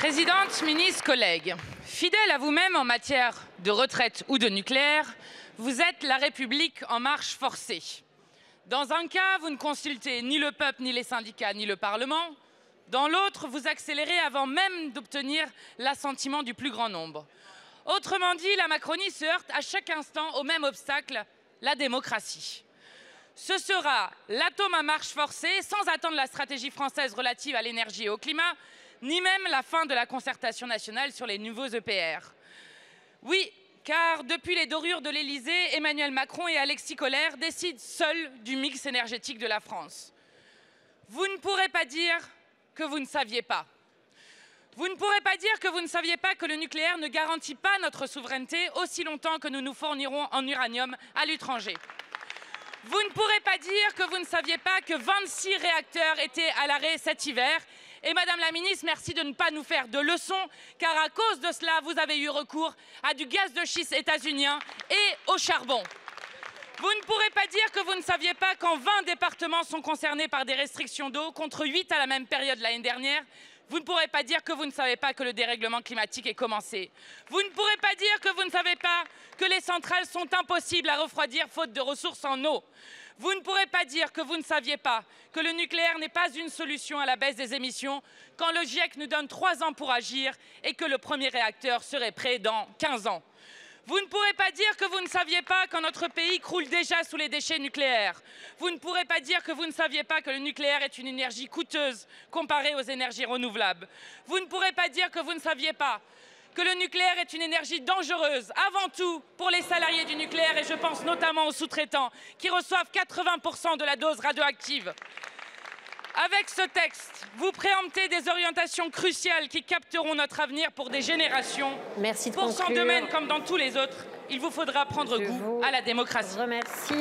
Présidente, ministre, collègues, fidèle à vous-même en matière de retraite ou de nucléaire, vous êtes la République en marche forcée. Dans un cas, vous ne consultez ni le peuple, ni les syndicats, ni le Parlement. Dans l'autre, vous accélérez avant même d'obtenir l'assentiment du plus grand nombre. Autrement dit, la Macronie se heurte à chaque instant au même obstacle, la démocratie. Ce sera l'atome à marche forcée, sans attendre la stratégie française relative à l'énergie et au climat, ni même la fin de la concertation nationale sur les nouveaux EPR. Oui, car depuis les dorures de l'Élysée, Emmanuel Macron et Alexis Kohler décident seuls du mix énergétique de la France. Vous ne pourrez pas dire que vous ne saviez pas. Vous ne pourrez pas dire que vous ne saviez pas que le nucléaire ne garantit pas notre souveraineté aussi longtemps que nous nous fournirons en uranium à l'étranger. Vous ne pourrez pas dire que vous ne saviez pas que 26 réacteurs étaient à l'arrêt cet hiver. Et Madame la Ministre, merci de ne pas nous faire de leçons, car à cause de cela, vous avez eu recours à du gaz de schiste états-unien et au charbon. Vous ne pourrez pas dire que vous ne saviez pas qu'en 20 départements sont concernés par des restrictions d'eau, contre 8 à la même période l'année dernière. Vous ne pourrez pas dire que vous ne savez pas que le dérèglement climatique est commencé. Vous ne pourrez pas dire que vous ne savez pas que les centrales sont impossibles à refroidir faute de ressources en eau. Vous ne pourrez pas dire que vous ne saviez pas que le nucléaire n'est pas une solution à la baisse des émissions quand le GIEC nous donne 3 ans pour agir et que le premier réacteur serait prêt dans 15 ans. Vous ne pourrez pas dire que vous ne saviez pas quand notre pays croule déjà sous les déchets nucléaires. Vous ne pourrez pas dire que vous ne saviez pas que le nucléaire est une énergie coûteuse comparée aux énergies renouvelables. Vous ne pourrez pas dire que vous ne saviez pas que le nucléaire est une énergie dangereuse, avant tout pour les salariés du nucléaire, et je pense notamment aux sous-traitants qui reçoivent 80% de la dose radioactive. Avec ce texte, vous préemptez des orientations cruciales qui capteront notre avenir pour des générations. Merci de conclure. Pour son domaine comme dans tous les autres, il vous faudra prendre goût à la démocratie. Remercie.